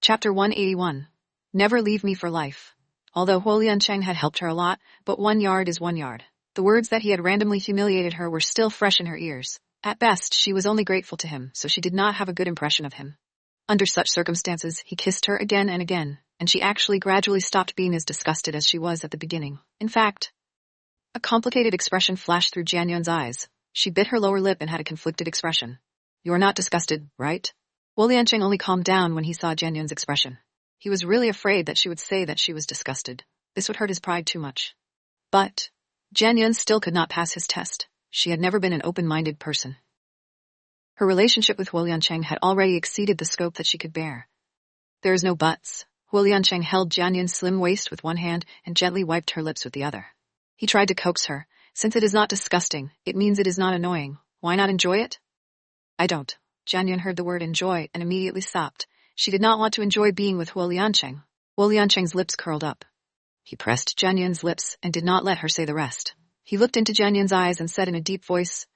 Chapter 181. Never leave me for life. Although Huo Liancheng had helped her a lot, but 1 yard is 1 yard. The words that he had randomly humiliated her were still fresh in her ears. At best, she was only grateful to him, so she did not have a good impression of him. Under such circumstances, he kissed her again and again, and she actually gradually stopped being as disgusted as she was at the beginning. In fact, a complicated expression flashed through Jian Yun's eyes. She bit her lower lip and had a conflicted expression. You are not disgusted, right? Huo Liancheng only calmed down when he saw Jian Yun's expression. He was really afraid that she would say that she was disgusted. This would hurt his pride too much. But Jian Yun still could not pass his test. She had never been an open-minded person. Her relationship with Huo Liancheng had already exceeded the scope that she could bear. There is no buts. Huo Liancheng held Jian Yun's slim waist with one hand and gently wiped her lips with the other. He tried to coax her. Since it is not disgusting, it means it is not annoying. Why not enjoy it? I don't. Jian Yun heard the word enjoy and immediately stopped. She did not want to enjoy being with Huo Liancheng. Huo Liancheng's lips curled up. He pressed Jian Yun's lips and did not let her say the rest. He looked into Jian Yun's eyes and said in a deep voice,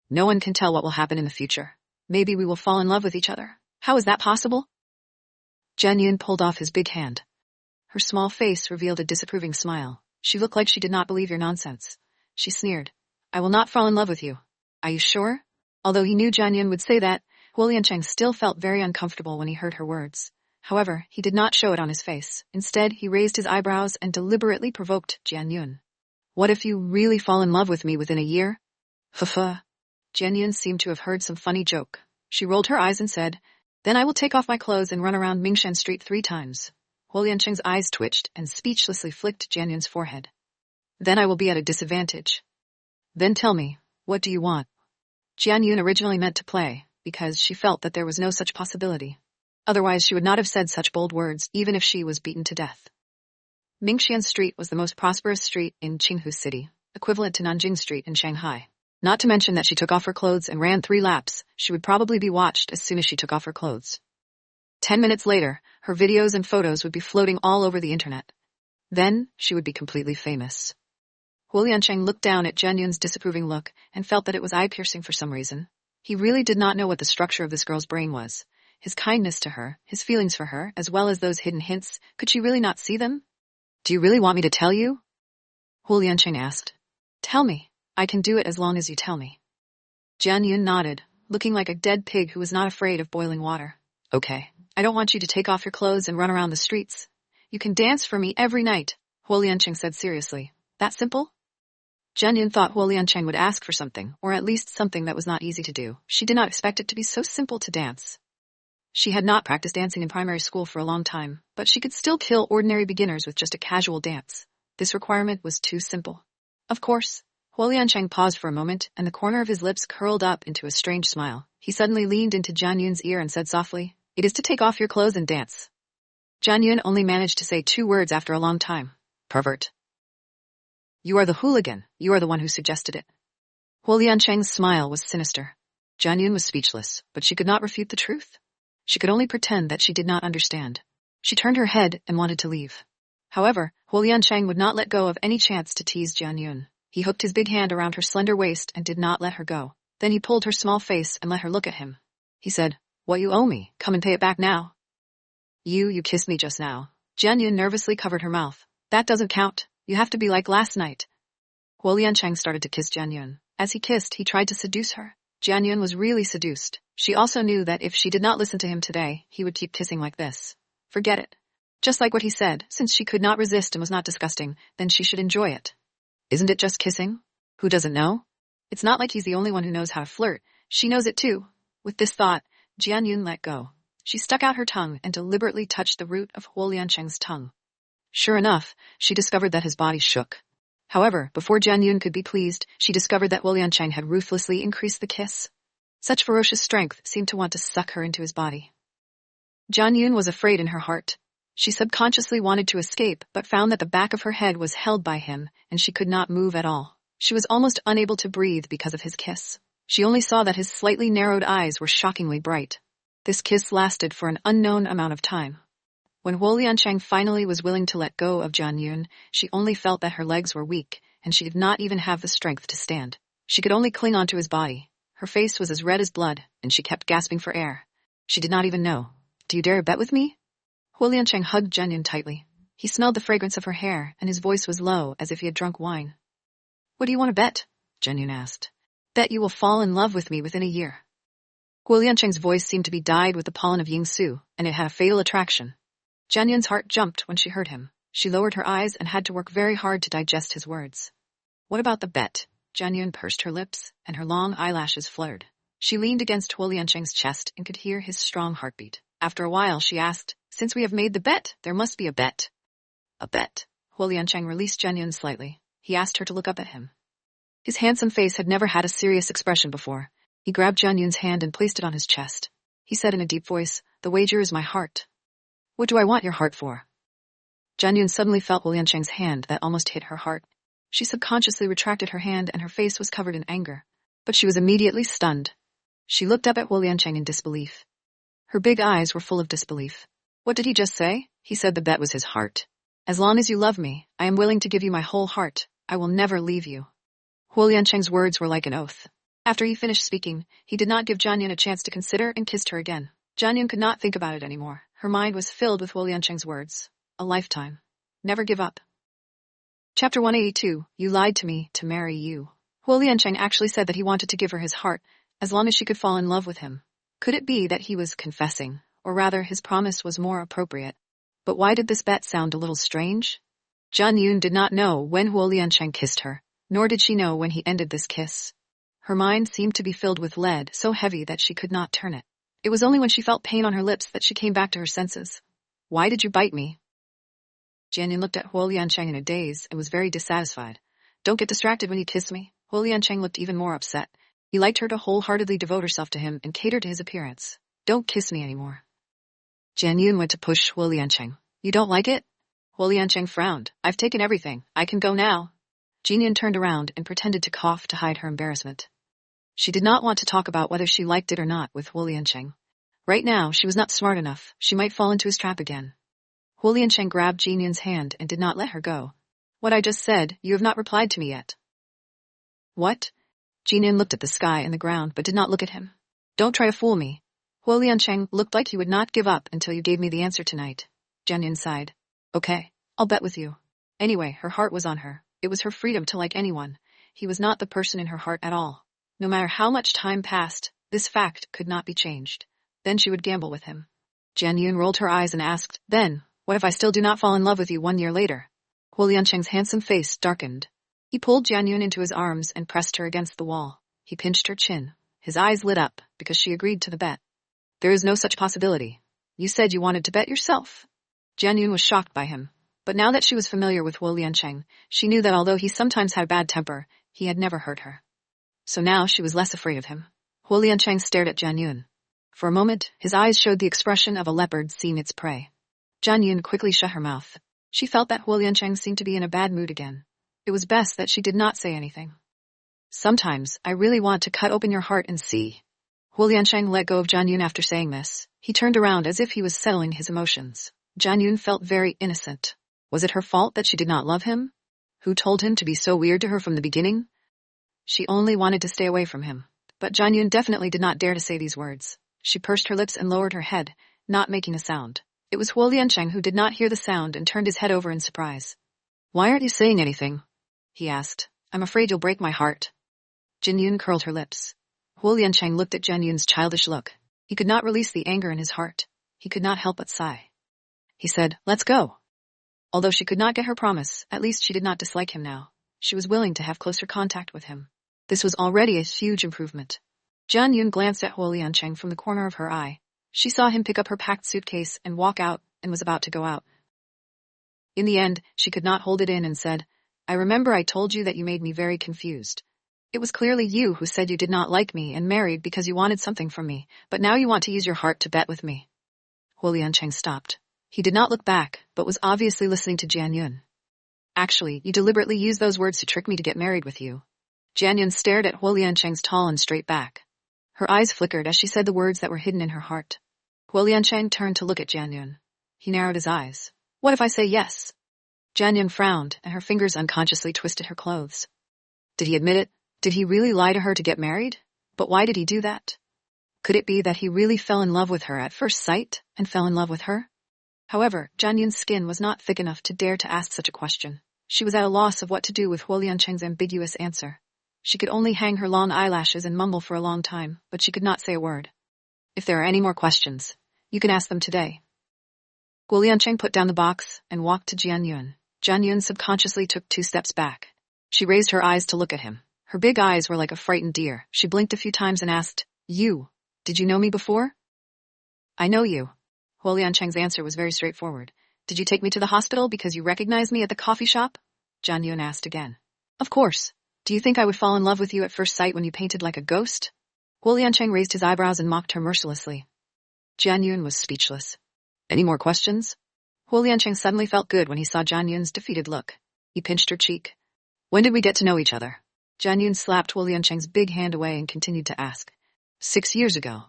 No one can tell what will happen in the future. Maybe we will fall in love with each other. How is that possible? Jian Yun pulled off his big hand. Her small face revealed a disapproving smile. She looked like she did not believe your nonsense. She sneered. I will not fall in love with you. Are you sure? Although he knew Jian Yun would say that, Huo Liancheng still felt very uncomfortable when he heard her words. However, he did not show it on his face. Instead, he raised his eyebrows and deliberately provoked Jian Yun. What if you really fall in love with me within a year? Fufa. Jian Yun seemed to have heard some funny joke. She rolled her eyes and said, Then I will take off my clothes and run around Mingshan Street 3 times. Huo Liancheng's eyes twitched and speechlessly flicked Jian Yun's forehead. Then I will be at a disadvantage. Then tell me, what do you want? Jian Yun originally meant to play, because she felt that there was no such possibility. Otherwise she would not have said such bold words, even if she was beaten to death. Mingshan Street was the most prosperous street in Qinghu City, equivalent to Nanjing Street in Shanghai. Not to mention that she took off her clothes and ran 3 laps. She would probably be watched as soon as she took off her clothes. 10 minutes later, her videos and photos would be floating all over the internet. Then, she would be completely famous. Huo Liancheng looked down at Jian Yun's disapproving look and felt that it was eye-piercing for some reason. He really did not know what the structure of this girl's brain was. His kindness to her, his feelings for her, as well as those hidden hints, could she really not see them? Do you really want me to tell you? Huo Liancheng asked. Tell me. I can do it as long as you tell me. Jian Yun nodded, looking like a dead pig who was not afraid of boiling water. Okay. I don't want you to take off your clothes and run around the streets. You can dance for me every night, Huo Liancheng said seriously. That simple? Jian Yun thought Huo Liancheng would ask for something, or at least something that was not easy to do. She did not expect it to be so simple to dance. She had not practiced dancing in primary school for a long time, but she could still kill ordinary beginners with just a casual dance. This requirement was too simple. Of course. Huo Liancheng paused for a moment, and the corner of his lips curled up into a strange smile. He suddenly leaned into Jian Yun's ear and said softly, It is to take off your clothes and dance. Jian Yun only managed to say 2 words after a long time. Pervert. You are the hooligan. You are the one who suggested it. Huo Liancheng's smile was sinister. Jian Yun was speechless, but she could not refute the truth. She could only pretend that she did not understand. She turned her head and wanted to leave. However, Huo Liancheng would not let go of any chance to tease Jian Yun. He hooked his big hand around her slender waist and did not let her go. Then he pulled her small face and let her look at him. He said, What you owe me, come and pay it back now. You kissed me just now. Jian Yun nervously covered her mouth. That doesn't count. You have to be like last night. Huo Liancheng started to kiss Jian Yun. As he kissed, he tried to seduce her. Jian Yun was really seduced. She also knew that if she did not listen to him today, he would keep kissing like this. Forget it. Just like what he said, since she could not resist and was not disgusting, then she should enjoy it. Isn't it just kissing? Who doesn't know? It's not like he's the only one who knows how to flirt. She knows it too. With this thought, Jian Yun let go. She stuck out her tongue and deliberately touched the root of Huo Liancheng's tongue. Sure enough, she discovered that his body shook. However, before Jian Yun could be pleased, she discovered that Huo Liancheng had ruthlessly increased the kiss. Such ferocious strength seemed to want to suck her into his body. Jian Yun was afraid in her heart. She subconsciously wanted to escape, but found that the back of her head was held by him, and she could not move at all. She was almost unable to breathe because of his kiss. She only saw that his slightly narrowed eyes were shockingly bright. This kiss lasted for an unknown amount of time. When Huo Liancheng finally was willing to let go of Jian Yun, she only felt that her legs were weak, and she did not even have the strength to stand. She could only cling onto his body. Her face was as red as blood, and she kept gasping for air. She did not even know. Do you dare bet with me? Huo Liancheng hugged Jianyun tightly. He smelled the fragrance of her hair, and his voice was low, as if he had drunk wine. What do you want to bet? Jianyun asked. Bet you will fall in love with me within a year. Huo Liancheng's voice seemed to be dyed with the pollen of Yingsu, and it had a fatal attraction. Jianyun's heart jumped when she heard him. She lowered her eyes and had to work very hard to digest his words. What about the bet? Jianyun pursed her lips, and her long eyelashes flared. She leaned against Huo Liancheng's chest and could hear his strong heartbeat. After a while she asked, Since we have made the bet, there must be a bet. A bet. Huo Liancheng released Jianyun slightly. He asked her to look up at him. His handsome face had never had a serious expression before. He grabbed Jianyun's hand and placed it on his chest. He said in a deep voice, The wager is my heart. What do I want your heart for? Jianyun suddenly felt Huo Liancheng's hand that almost hit her heart. She subconsciously retracted her hand and her face was covered in anger. But she was immediately stunned. She looked up at Huo Liancheng in disbelief. Her big eyes were full of disbelief. What did he just say? He said the bet was his heart. As long as you love me, I am willing to give you my whole heart. I will never leave you. Huo Liancheng's words were like an oath. After he finished speaking, he did not give Jianyun a chance to consider and kissed her again. Jianyun could not think about it anymore. Her mind was filled with Huo Liancheng's words. A lifetime. Never give up. Chapter 182, You lied to me to marry you. Huo Liancheng actually said that he wanted to give her his heart, as long as she could fall in love with him. Could it be that he was confessing, or rather his promise was more appropriate? But why did this bet sound a little strange? Jianyun did not know when Huo Liancheng kissed her, nor did she know when he ended this kiss. Her mind seemed to be filled with lead, so heavy that she could not turn it. It was only when she felt pain on her lips that she came back to her senses. Why did you bite me? Jianyun looked at Huo Liancheng in a daze and was very dissatisfied. Don't get distracted when you kiss me. Huo Liancheng looked even more upset. He liked her to wholeheartedly devote herself to him and cater to his appearance. Don't kiss me anymore. Jianyun went to push Huo Liancheng. You don't like it? Huo Liancheng frowned. I've taken everything. I can go now. Jianyun turned around and pretended to cough to hide her embarrassment. She did not want to talk about whether she liked it or not with Huo Liancheng. Right now, she was not smart enough. She might fall into his trap again. Huo Liancheng grabbed Jianyun's hand and did not let her go. What I just said, you have not replied to me yet. What? Jianyun looked at the sky and the ground but did not look at him. Don't try to fool me. Huo Liancheng looked like he would not give up until you gave me the answer tonight. Jianyun sighed. Okay, I'll bet with you. Anyway, her heart was on her. It was her freedom to like anyone. He was not the person in her heart at all. No matter how much time passed, this fact could not be changed. Then she would gamble with him. Jianyun rolled her eyes and asked, Then, what if I still do not fall in love with you 1 year later? Huo Liancheng's handsome face darkened. He pulled Jianyun into his arms and pressed her against the wall. He pinched her chin. His eyes lit up, because she agreed to the bet. There is no such possibility. You said you wanted to bet yourself. Jianyun was shocked by him. But now that she was familiar with Huo Liancheng, she knew that although he sometimes had a bad temper, he had never hurt her. So now she was less afraid of him. Huo Liancheng stared at Jianyun. For a moment, his eyes showed the expression of a leopard seeing its prey. Jianyun quickly shut her mouth. She felt that Huo Liancheng seemed to be in a bad mood again. It was best that she did not say anything. Sometimes, I really want to cut open your heart and see. Huo Liancheng let go of Jianyun after saying this. He turned around as if he was settling his emotions. Jianyun felt very innocent. Was it her fault that she did not love him? Who told him to be so weird to her from the beginning? She only wanted to stay away from him. But Jianyun definitely did not dare to say these words. She pursed her lips and lowered her head, not making a sound. It was Huo Liancheng who did not hear the sound and turned his head over in surprise. Why aren't you saying anything? He asked. I'm afraid you'll break my heart. Jianyun curled her lips. Huo Liancheng looked at Jianyun's childish look. He could not release the anger in his heart. He could not help but sigh. He said, Let's go. Although she could not get her promise, at least she did not dislike him now. She was willing to have closer contact with him. This was already a huge improvement. Jianyun glanced at Huo Liancheng from the corner of her eye. She saw him pick up her packed suitcase and walk out and was about to go out. In the end, she could not hold it in and said, I remember I told you that you made me very confused. It was clearly you who said you did not like me and married because you wanted something from me, but now you want to use your heart to bet with me. Huo Liancheng stopped. He did not look back, but was obviously listening to Jianyun. Actually, you deliberately used those words to trick me to get married with you. Jianyun stared at Huo Liancheng's tall and straight back. Her eyes flickered as she said the words that were hidden in her heart. Huo Liancheng turned to look at Jianyun. He narrowed his eyes. What if I say yes? Jianyun frowned, and her fingers unconsciously twisted her clothes. Did he admit it? Did he really lie to her to get married? But why did he do that? Could it be that he really fell in love with her at first sight and fell in love with her? However, Jian Yun's skin was not thick enough to dare to ask such a question. She was at a loss of what to do with Huo Liancheng's ambiguous answer. She could only hang her long eyelashes and mumble for a long time, but she could not say a word. If there are any more questions, you can ask them today. Huo Liancheng put down the box and walked to Jian Yun. Jian Yun subconsciously took 2 steps back. She raised her eyes to look at him. Her big eyes were like a frightened deer. She blinked a few times and asked, "You, did you know me before?" "I know you." Huo Liancheng's answer was very straightforward. "Did you take me to the hospital because you recognized me at the coffee shop?" Jian Yun asked again. "Of course. Do you think I would fall in love with you at first sight when you painted like a ghost?" Huo Liancheng raised his eyebrows and mocked her mercilessly. Jian Yun was speechless. "Any more questions?" Huo Liancheng suddenly felt good when he saw Jian Yun's defeated look. He pinched her cheek. "When did we get to know each other?" Jian Yun slapped Huo Liancheng's big hand away and continued to ask. 6 years ago."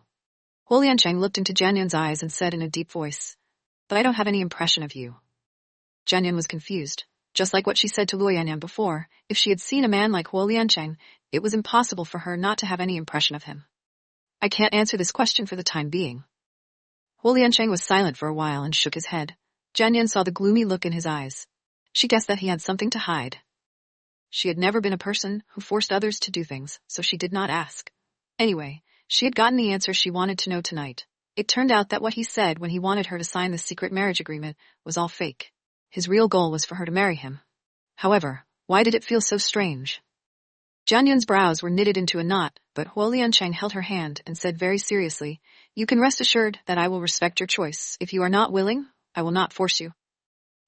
Huo Liancheng looked into Jian Yun's eyes and said in a deep voice, "But I don't have any impression of you." Jian Yun was confused. Just like what she said to Luo Yanyan before, if she had seen a man like Huo Liancheng, it was impossible for her not to have any impression of him. "I can't answer this question for the time being." Huo Liancheng was silent for a while and shook his head. Jian Yun saw the gloomy look in his eyes. She guessed that he had something to hide. She had never been a person who forced others to do things, so she did not ask. Anyway, she had gotten the answer she wanted to know tonight. It turned out that what he said when he wanted her to sign the secret marriage agreement was all fake. His real goal was for her to marry him. However, why did it feel so strange? Jian Yun's brows were knitted into a knot, but Huo Liancheng held her hand and said very seriously, "You can rest assured that I will respect your choice. If you are not willing, I will not force you."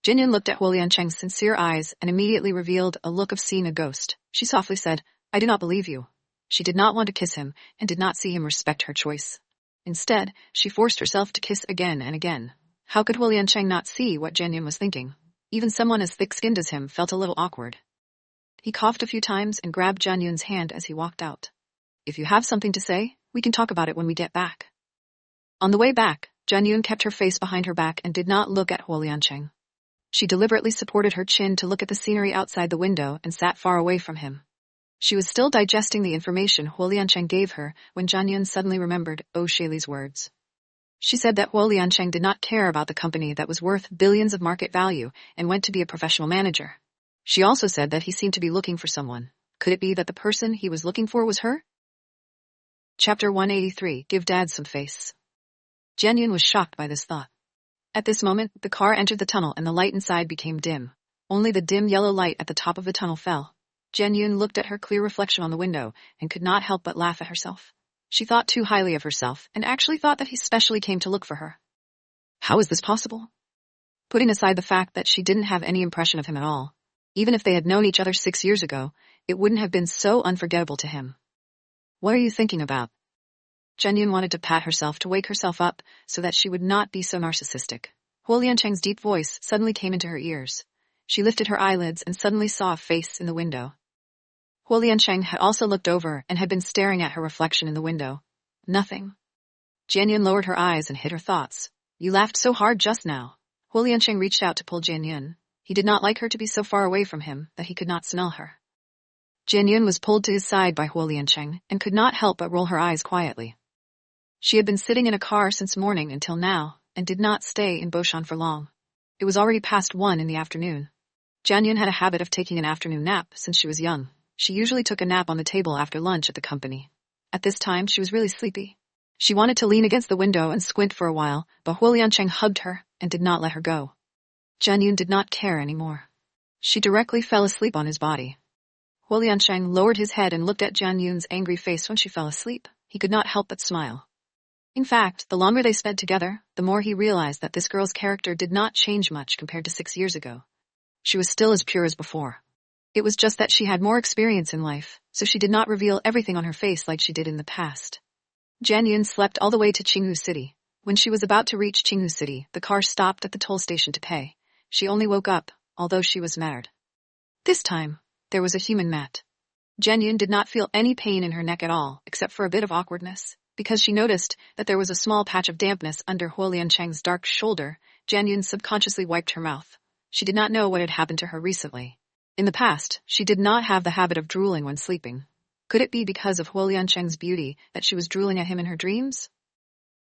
Jian Yun looked at Huo Liancheng's sincere eyes and immediately revealed a look of seeing a ghost. She softly said, "I do not believe you." She did not want to kiss him and did not see him respect her choice. Instead, she forced herself to kiss again and again. How could Huo Liancheng not see what Jian Yun was thinking? Even someone as thick-skinned as him felt a little awkward. He coughed a few times and grabbed Jian Yun's hand as he walked out. "If you have something to say, we can talk about it when we get back." On the way back, Jian Yun kept her face behind her back and did not look at Huo Liancheng. She deliberately supported her chin to look at the scenery outside the window and sat far away from him. She was still digesting the information Huo Liancheng gave her when Jian Yun suddenly remembered Shayli's words. She said that Huo Liancheng did not care about the company that was worth billions of market value and went to be a professional manager. She also said that he seemed to be looking for someone. Could it be that the person he was looking for was her? Chapter 183, Give Dad Some Face. Jian Yun was shocked by this thought. At this moment, the car entered the tunnel and the light inside became dim. Only the dim yellow light at the top of the tunnel fell. Jian Yun looked at her clear reflection on the window and could not help but laugh at herself. She thought too highly of herself and actually thought that he specially came to look for her. How is this possible? Putting aside the fact that she didn't have any impression of him at all, even if they had known each other 6 years ago, it wouldn't have been so unforgettable to him. What are you thinking about? Jian Yun wanted to pat herself to wake herself up so that she would not be so narcissistic. Huo Liancheng's deep voice suddenly came into her ears. She lifted her eyelids and suddenly saw a face in the window. Huo Liancheng had also looked over and had been staring at her reflection in the window. Nothing. Jian Yun lowered her eyes and hid her thoughts. You laughed so hard just now. Huo Liancheng reached out to pull Jian Yun. He did not like her to be so far away from him that he could not smell her. Jian Yun was pulled to his side by Huo Liancheng and could not help but roll her eyes quietly. She had been sitting in a car since morning until now, and did not stay in Boshan for long. It was already past 1 in the afternoon. Jian Yun had a habit of taking an afternoon nap since she was young. She usually took a nap on the table after lunch at the company. At this time, she was really sleepy. She wanted to lean against the window and squint for a while, but Huo Liancheng hugged her and did not let her go. Jian Yun did not care anymore. She directly fell asleep on his body. Huo Liancheng lowered his head and looked at Jian Yun's angry face when she fell asleep. He could not help but smile. In fact, the longer they spent together, the more he realized that this girl's character did not change much compared to 6 years ago. She was still as pure as before. It was just that she had more experience in life, so she did not reveal everything on her face like she did in the past. Jian Yun slept all the way to Qinghu City. When she was about to reach Qinghu City, the car stopped at the toll station to pay. She only woke up, although she was mad. This time, there was a human mat. Jian Yun did not feel any pain in her neck at all, except for a bit of awkwardness. Because she noticed that there was a small patch of dampness under Huo Liancheng's dark shoulder, Jian Yun subconsciously wiped her mouth. She did not know what had happened to her recently. In the past, she did not have the habit of drooling when sleeping. Could it be because of Huo Liancheng's beauty that she was drooling at him in her dreams?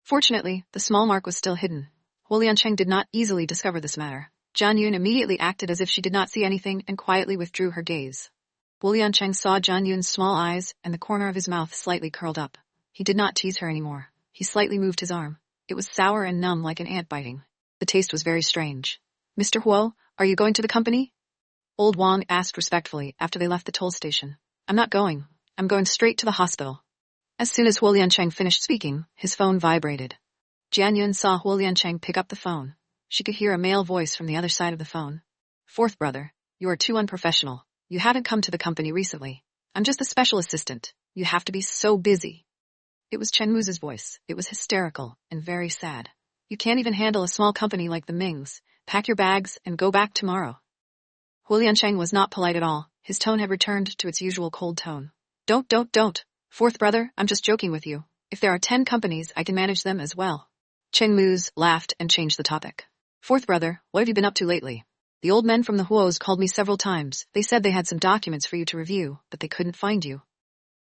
Fortunately, the small mark was still hidden. Huolian did not easily discover this matter. Jian Yun immediately acted as if she did not see anything and quietly withdrew her gaze. Huolian saw Jian Yun's small eyes and the corner of his mouth slightly curled up. He did not tease her anymore. He slightly moved his arm. It was sour and numb like an ant biting. The taste was very strange. Mr. Huo, are you going to the company? Old Wang asked respectfully after they left the toll station. I'm not going. I'm going straight to the hospital. As soon as Huolian finished speaking, his phone vibrated. Jian Yun saw Huolian pick up the phone. She could hear a male voice from the other side of the phone. Fourth brother, you are too unprofessional. You haven't come to the company recently. I'm just a special assistant. You have to be so busy. It was Chen Mu's voice. It was hysterical and very sad. You can't even handle a small company like the Mings. Pack your bags and go back tomorrow. Huolian was not polite at all. His tone had returned to its usual cold tone. Don't. Fourth brother, I'm just joking with you. If there are 10 companies, I can manage them as well. Chen Mu's laughed and changed the topic. Fourth brother, what have you been up to lately? The old men from the Huos called me several times. They said they had some documents for you to review, but they couldn't find you.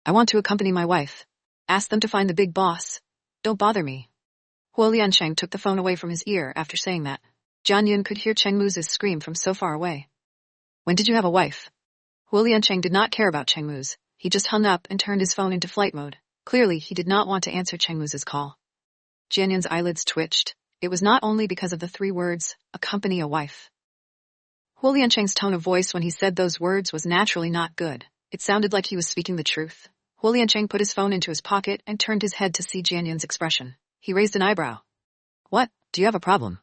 I want to accompany my wife. Ask them to find the big boss. Don't bother me. Huolian took the phone away from his ear after saying that. Jian Yun could hear Chen Mu's scream from so far away. When did you have a wife? Huolian did not care about Chen Mu's. He just hung up and turned his phone into flight mode. Clearly, he did not want to answer Chen Mu's call. Jian Yun's eyelids twitched. It was not only because of the 3 words, accompany a wife. Huolian tone of voice when he said those words was naturally not good. It sounded like he was speaking the truth. Huolian put his phone into his pocket and turned his head to see Jian Yun's expression. He raised an eyebrow. What? Do you have a problem?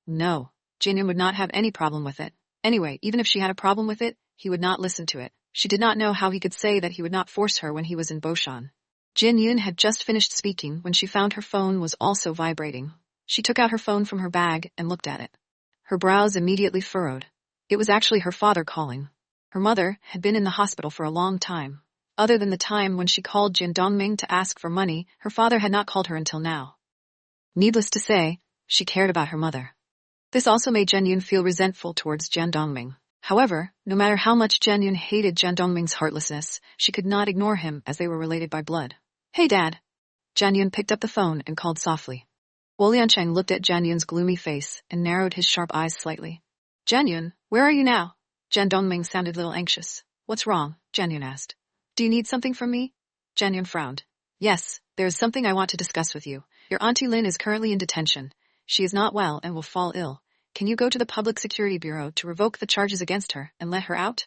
No. Jian Yun would not have any problem with it. Anyway, even if she had a problem with it, he would not listen to it. She did not know how he could say that he would not force her when he was in Boshan. Jian Yun had just finished speaking when she found her phone was also vibrating. She took out her phone from her bag and looked at it. Her brows immediately furrowed. It was actually her father calling. Her mother had been in the hospital for a long time. Other than the time when she called Jian Dongming to ask for money, her father had not called her until now. Needless to say, she cared about her mother. This also made Jian Yun feel resentful towards Jian Dongming. However, no matter how much Jian Yun hated Jian Dongming's heartlessness, she could not ignore him as they were related by blood. Hey Dad. Jian Yun picked up the phone and called softly. Huolian looked at Jian Yun's gloomy face and narrowed his sharp eyes slightly. Jian Yun, where are you now? Jian Dongming sounded a little anxious. What's wrong? Jian Yun asked. Do you need something from me? Jian Yun frowned. Yes, there is something I want to discuss with you. Your Auntie Lin is currently in detention. She is not well and will fall ill. Can you go to the Public Security Bureau to revoke the charges against her and let her out?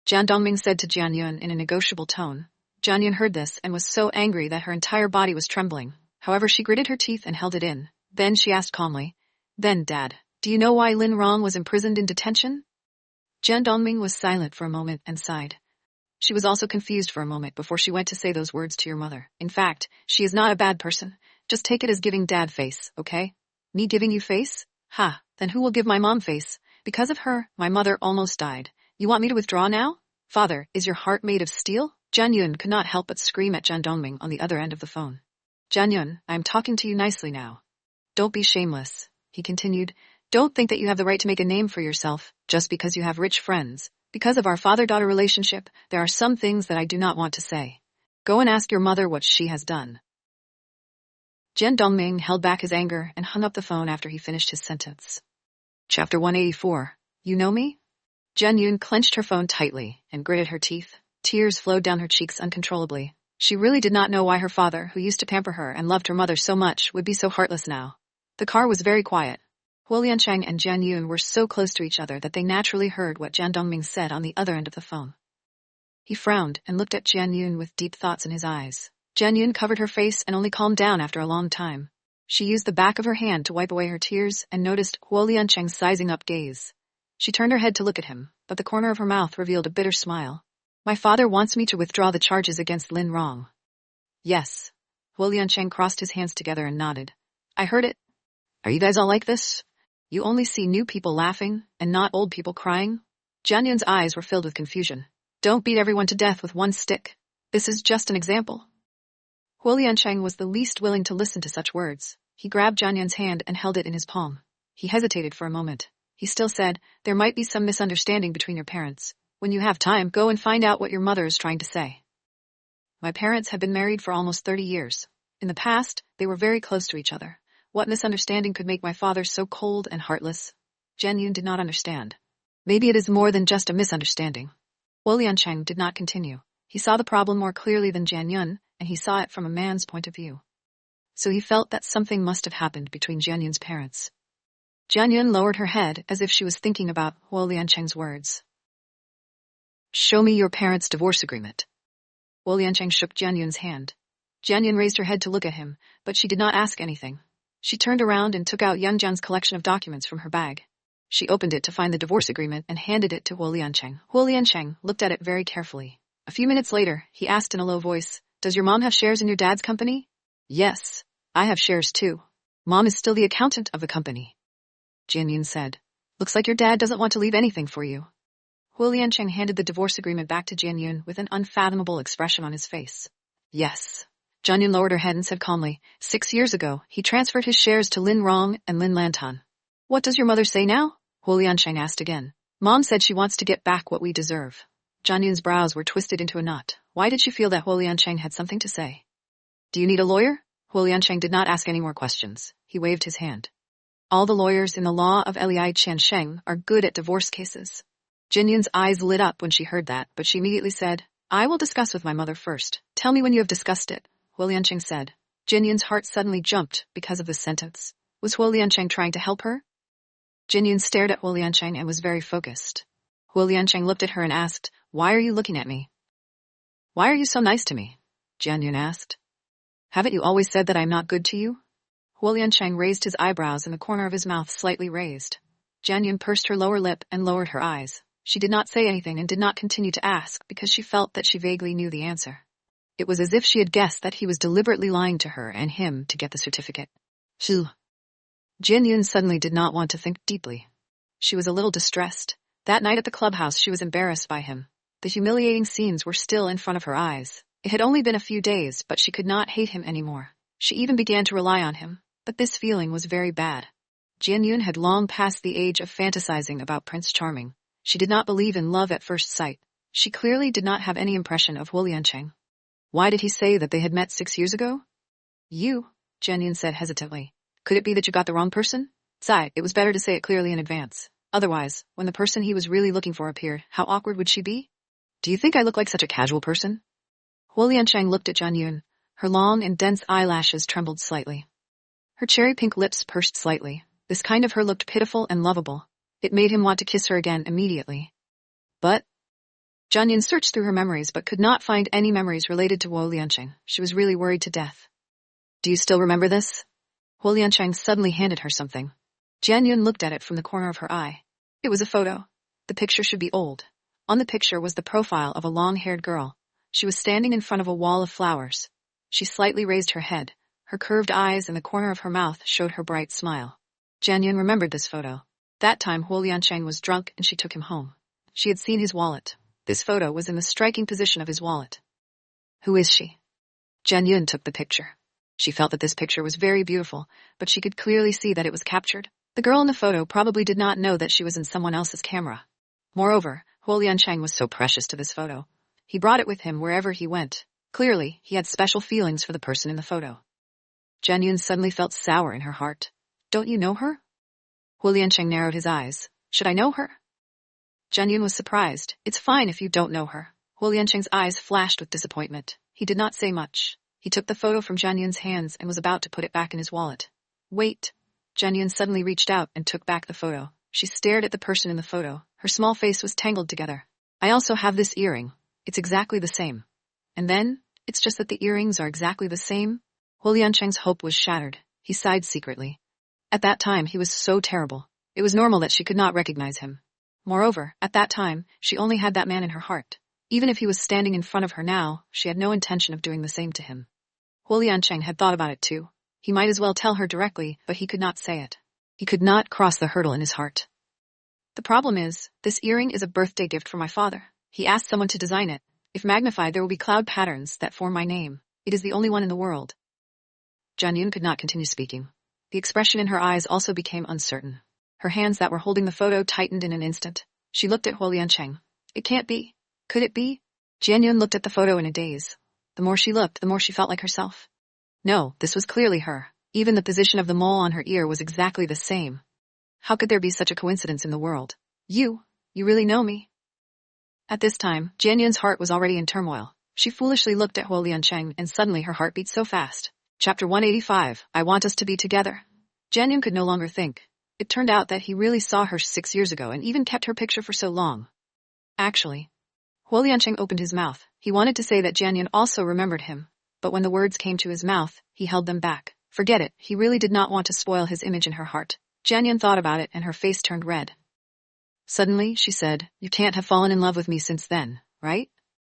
Jian Dongming said to Jian Yun in a negotiable tone. Jian Yun heard this and was so angry that her entire body was trembling. However, she gritted her teeth and held it in. Then she asked calmly, Then, Dad, do you know why Lin Rong was imprisoned in detention? Jian Dongming was silent for a moment and sighed. She was also confused for a moment before she went to say those words to your mother. In fact, she is not a bad person. Just take it as giving Dad face, okay? Me giving you face? Ha, then who will give my mom face? Because of her, my mother almost died. You want me to withdraw now? Father, is your heart made of steel? Jian Yun could not help but scream at Jian Dongming on the other end of the phone. Jian Yun, I am talking to you nicely now. Don't be shameless, he continued. Don't think that you have the right to make a name for yourself just because you have rich friends. Because of our father-daughter relationship, there are some things that I do not want to say. Go and ask your mother what she has done. Jian Dongming held back his anger and hung up the phone after he finished his sentence. Chapter 184. You know me? Jian Yun clenched her phone tightly and gritted her teeth. Tears flowed down her cheeks uncontrollably. She really did not know why her father, who used to pamper her and loved her mother so much, would be so heartless now. The car was very quiet. Huolian and Jian Yun were so close to each other that they naturally heard what Jian Dongming said on the other end of the phone. He frowned and looked at Jian Yun with deep thoughts in his eyes. Jian Yun covered her face and only calmed down after a long time. She used the back of her hand to wipe away her tears and noticed Huolian's sizing up gaze. She turned her head to look at him, but the corner of her mouth revealed a bitter smile. My father wants me to withdraw the charges against Lin Rong. Yes. Huolian crossed his hands together and nodded. I heard it. Are you guys all like this? You only see new people laughing and not old people crying? Jian Yun's eyes were filled with confusion. Don't beat everyone to death with one stick. This is just an example. Huolian was the least willing to listen to such words. He grabbed Jian Yun's hand and held it in his palm. He hesitated for a moment. He still said, there might be some misunderstanding between your parents. When you have time, go and find out what your mother is trying to say. My parents have been married for almost 30 years. In the past, they were very close to each other. What misunderstanding could make my father so cold and heartless? Jian Yun did not understand. Maybe it is more than just a misunderstanding. Huo Liancheng did not continue. He saw the problem more clearly than Jian Yun, and he saw it from a man's point of view. So he felt that something must have happened between Jian Yun's parents. Jian Yun lowered her head as if she was thinking about Huo Liancheng's words. Show me your parents' divorce agreement. Huo Liancheng shook Jian Yun's hand. Jian Yun raised her head to look at him, but she did not ask anything. She turned around and took out Yan Jian's collection of documents from her bag. She opened it to find the divorce agreement and handed it to Huo Liancheng. Huo Liancheng looked at it very carefully. A few minutes later, he asked in a low voice, Does your mom have shares in your dad's company? Yes, I have shares too. Mom is still the accountant of the company. Jian Yun said. Looks like your dad doesn't want to leave anything for you. Huo Liancheng handed the divorce agreement back to Jian Yun with an unfathomable expression on his face. Yes. Jian Yun lowered her head and said calmly, 6 years ago, he transferred his shares to Lin Rong and Lin Lantan. What does your mother say now? Huo Liancheng asked again. Mom said she wants to get back what we deserve. Jian Yun's brows were twisted into a knot. Why did she feel that Huo Liancheng had something to say? Do you need a lawyer? Huo Liancheng did not ask any more questions. He waved his hand. All the lawyers in the law of Lei Qiansheng are good at divorce cases. Jian Yun's eyes lit up when she heard that, but she immediately said, I will discuss with my mother first. Tell me when you have discussed it, Huo Liancheng said. Jian Yun's heart suddenly jumped because of this sentence. Was Huo Liancheng trying to help her? Jian Yun stared at Huo Liancheng and was very focused. Huo Liancheng looked at her and asked, Why are you looking at me? Why are you so nice to me? Jian Yun asked. Haven't you always said that I am not good to you? Huo Liancheng raised his eyebrows and the corner of his mouth slightly raised. Jian Yun pursed her lower lip and lowered her eyes. She did not say anything and did not continue to ask because she felt that she vaguely knew the answer. It was as if she had guessed that he was deliberately lying to her and him to get the certificate. Phew. Jian Yun suddenly did not want to think deeply. She was a little distressed. That night at the clubhouse she was embarrassed by him. The humiliating scenes were still in front of her eyes. It had only been a few days, but she could not hate him anymore. She even began to rely on him, but this feeling was very bad. Jian Yun had long passed the age of fantasizing about Prince Charming. She did not believe in love at first sight. She clearly did not have any impression of Huo Liancheng. Why did he say that they had met 6 years ago? You, Jian Yun said hesitantly. Could it be that you got the wrong person? Besides, it was better to say it clearly in advance. Otherwise, when the person he was really looking for appeared, how awkward would she be? Do you think I look like such a casual person? Huo Liancheng looked at Jian Yun. Her long and dense eyelashes trembled slightly. Her cherry-pink lips pursed slightly. This kind of her looked pitiful and lovable. It made him want to kiss her again immediately. But Jian Yun searched through her memories but could not find any memories related to Huo Liancheng. She was really worried to death. Do you still remember this? Huo Liancheng suddenly handed her something. Jian Yun looked at it from the corner of her eye. It was a photo. The picture should be old. On the picture was the profile of a long-haired girl. She was standing in front of a wall of flowers. She slightly raised her head. Her curved eyes and the corner of her mouth showed her bright smile. Jian Yun remembered this photo. That time Huo Liancheng was drunk and she took him home. She had seen his wallet. This photo was in the striking position of his wallet. Who is she? Jian Yun took the picture. She felt that this picture was very beautiful, but she could clearly see that it was captured. The girl in the photo probably did not know that she was in someone else's camera. Moreover, Huo Liancheng was so precious to this photo. He brought it with him wherever he went. Clearly, he had special feelings for the person in the photo. Jian Yun suddenly felt sour in her heart. Don't you know her? Huo Liancheng narrowed his eyes. Should I know her? Jian Yun was surprised. It's fine if you don't know her. Huo Liancheng's eyes flashed with disappointment. He did not say much. He took the photo from Jian Yun's hands and was about to put it back in his wallet. Wait. Jian Yun suddenly reached out and took back the photo. She stared at the person in the photo. Her small face was tangled together. I also have this earring. It's exactly the same. And then, it's just that the earrings are exactly the same. Huo Liancheng's hope was shattered. He sighed secretly. At that time, he was so terrible. It was normal that she could not recognize him. Moreover, at that time, she only had that man in her heart. Even if he was standing in front of her now, she had no intention of doing the same to him. Huo Liancheng had thought about it too. He might as well tell her directly, but he could not say it. He could not cross the hurdle in his heart. The problem is, this earring is a birthday gift for my father. He asked someone to design it. If magnified, there will be cloud patterns that form my name. It is the only one in the world. Jian Yun could not continue speaking. The expression in her eyes also became uncertain. Her hands that were holding the photo tightened in an instant. She looked at Huo Liancheng. It can't be. Could it be? Jian Yun looked at the photo in a daze. The more she looked, the more she felt like herself. No, this was clearly her. Even the position of the mole on her ear was exactly the same. How could there be such a coincidence in the world? You really know me? At this time, Jian Yun's heart was already in turmoil. She foolishly looked at Huo Liancheng, and suddenly her heart beat so fast. Chapter 185, I want us to be together. Jian Yun could no longer think. It turned out that he really saw her 6 years ago and even kept her picture for so long. Actually, Huo Liancheng opened his mouth. He wanted to say that Jian Yun also remembered him, but when the words came to his mouth, he held them back. Forget it, he really did not want to spoil his image in her heart. Jian Yun thought about it and her face turned red. Suddenly, she said, you can't have fallen in love with me since then, right?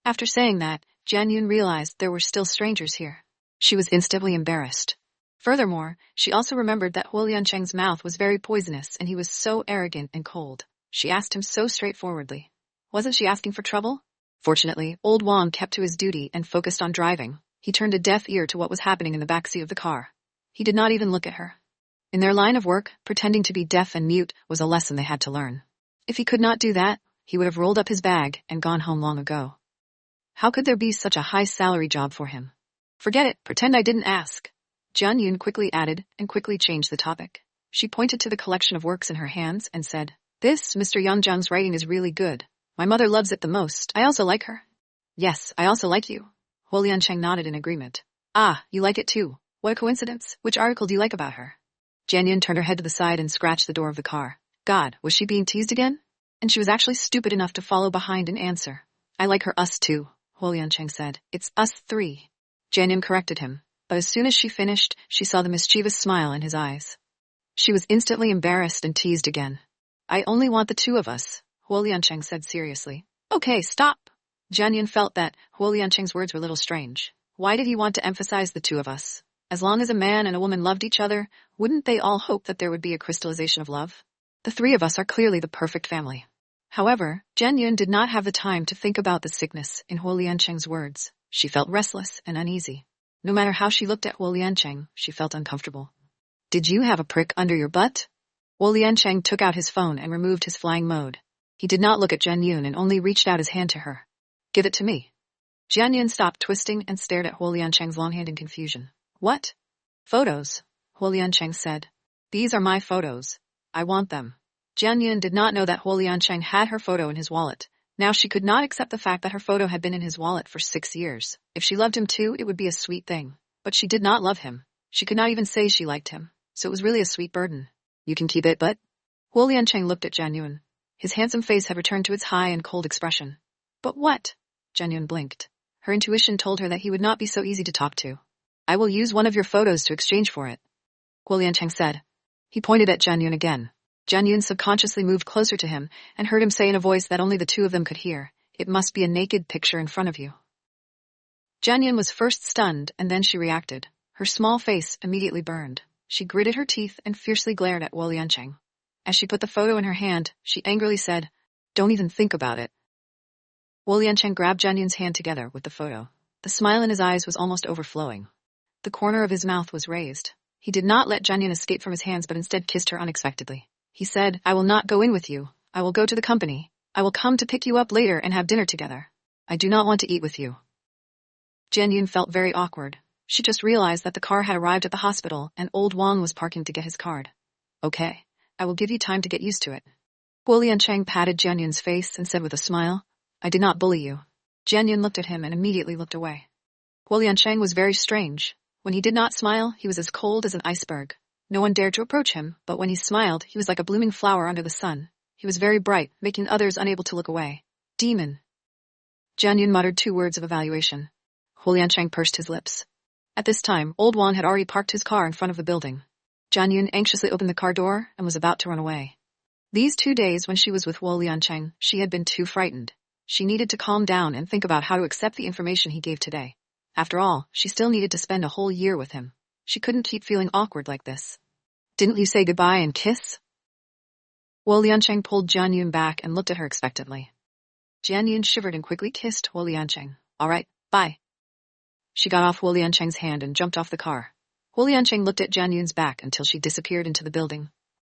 After saying that, Jian Yun realized there were still strangers here. She was instantly embarrassed. Furthermore, she also remembered that Huo Liancheng's mouth was very poisonous and he was so arrogant and cold. She asked him so straightforwardly. Wasn't she asking for trouble? Fortunately, old Wang kept to his duty and focused on driving. He turned a deaf ear to what was happening in the backseat of the car. He did not even look at her. In their line of work, pretending to be deaf and mute was a lesson they had to learn. If he could not do that, he would have rolled up his bag and gone home long ago. How could there be such a high salary job for him? Forget it, pretend I didn't ask. Jian Yun quickly added and quickly changed the topic. She pointed to the collection of works in her hands and said, this, Mr. Yangjiang's writing is really good. My mother loves it the most. I also like her. Yes, I also like you. Huo Liancheng nodded in agreement. Ah, you like it too. What a coincidence. Which article do you like about her? Jian Yun turned her head to the side and scratched the door of the car. God, was she being teased again? And she was actually stupid enough to follow behind and answer. I like her us too, Huo Liancheng said. It's us three. Jian Yun corrected him, but as soon as she finished, she saw the mischievous smile in his eyes. She was instantly embarrassed and teased again. I only want the two of us, Huo Liancheng said seriously. Okay, stop. Jian Yun felt that Huo Liancheng's words were a little strange. Why did he want to emphasize the two of us? As long as a man and a woman loved each other, wouldn't they all hope that there would be a crystallization of love? The three of us are clearly the perfect family. However, Jian Yun did not have the time to think about the sickness in Huo Liancheng's words. She felt restless and uneasy. No matter how she looked at Huo Liancheng, she felt uncomfortable. Did you have a prick under your butt? Huo Liancheng took out his phone and removed his flying mode. He did not look at Jian Yun and only reached out his hand to her. Give it to me. Jian Yun stopped twisting and stared at Huo Liancheng's long hand in confusion. What? Photos, Huo Liancheng said. These are my photos. I want them. Jian Yun did not know that Huo Liancheng had her photo in his wallet. Now she could not accept the fact that her photo had been in his wallet for 6 years. If she loved him too, it would be a sweet thing. But she did not love him. She could not even say she liked him. So it was really a sweet burden. You can keep it, but... Huo Liancheng looked at Jian Yun. His handsome face had returned to its high and cold expression. But what? Jian Yun blinked. Her intuition told her that he would not be so easy to talk to. I will use one of your photos to exchange for it, Huo Liancheng said. He pointed at Jian Yun again. Jian Yun subconsciously moved closer to him and heard him say in a voice that only the two of them could hear, it must be a naked picture in front of you. Jian Yun was first stunned and then she reacted. Her small face immediately burned. She gritted her teeth and fiercely glared at Huo Liancheng. As she put the photo in her hand, she angrily said, Don't even think about it. Huo Liancheng grabbed Jian Yun's hand together with the photo. The smile in his eyes was almost overflowing. The corner of his mouth was raised. He did not let Jian Yun escape from his hands but instead kissed her unexpectedly. He said, I will not go in with you. I will go to the company. I will come to pick you up later and have dinner together. I do not want to eat with you. Jian Yun felt very awkward. She just realized that the car had arrived at the hospital and old Wang was parking to get his card. Okay, I will give you time to get used to it. Huo Liancheng patted Jian Yun's face and said with a smile, I did not bully you. Jian Yun looked at him and immediately looked away. Huo Liancheng was very strange. When he did not smile, he was as cold as an iceberg. No one dared to approach him, but when he smiled, he was like a blooming flower under the sun. He was very bright, making others unable to look away. Demon. Jian Yun muttered 2 words of evaluation. Huo Liancheng pursed his lips. At this time, old Wang had already parked his car in front of the building. Jian Yun anxiously opened the car door and was about to run away. These 2 days when she was with Huo Liancheng, she had been too frightened. She needed to calm down and think about how to accept the information he gave today. After all, she still needed to spend a whole year with him. She couldn't keep feeling awkward like this. Didn't you say goodbye and kiss? Huo Liancheng pulled Jian Yun back and looked at her expectantly. Jian Yun shivered and quickly kissed Huo Liancheng. All right, bye. She got off Huo Liancheng's hand and jumped off the car. Huo Liancheng looked at Jian Yun's back until she disappeared into the building.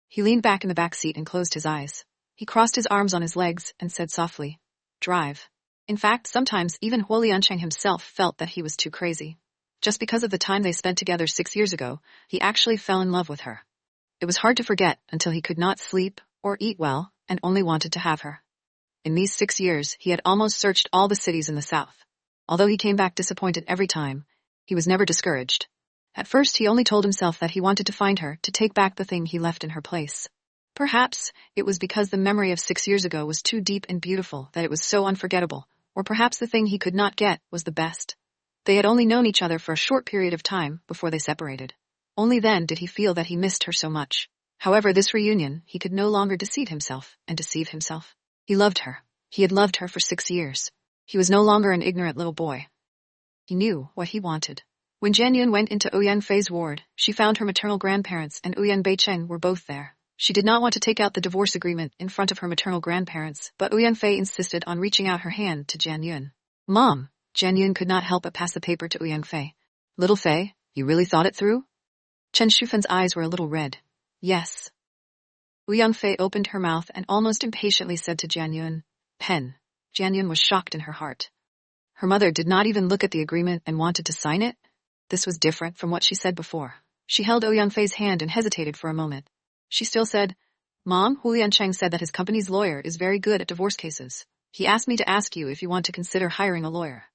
He leaned back in the back seat and closed his eyes. He crossed his arms on his legs and said softly, Drive. In fact, sometimes even Huo Liancheng himself felt that he was too crazy. Just because of the time they spent together 6 years ago, he actually fell in love with her. It was hard to forget until he could not sleep or eat well and only wanted to have her. In these 6 years, he had almost searched all the cities in the south. Although he came back disappointed every time, he was never discouraged. At first, he only told himself that he wanted to find her to take back the thing he left in her place. Perhaps it was because the memory of 6 years ago was too deep and beautiful that it was so unforgettable, or perhaps the thing he could not get was the best. They had only known each other for a short period of time before they separated. Only then did he feel that he missed her so much. However, this reunion, he could no longer deceive himself and deceive himself. He loved her. He had loved her for 6 years. He was no longer an ignorant little boy. He knew what he wanted. When Jianyun went into Ouyang Fei's ward, she found her maternal grandparents and Ouyang Beicheng were both there. She did not want to take out the divorce agreement in front of her maternal grandparents, but Ouyang Fei insisted on reaching out her hand to Jianyun. "Mom," Jianyun could not help but pass the paper to Ouyang Fei. "Little Fei, you really thought it through?" Chen Shufen's eyes were a little red. "Yes." Ouyang Fei opened her mouth and almost impatiently said to Jianyun, "Pen." Jianyun was shocked in her heart. Her mother did not even look at the agreement and wanted to sign it? This was different from what she said before. She held Ouyang Fei's hand and hesitated for a moment. She still said, "Mom, Hulian Cheng said that his company's lawyer is very good at divorce cases. He asked me to ask you if you want to consider hiring a lawyer."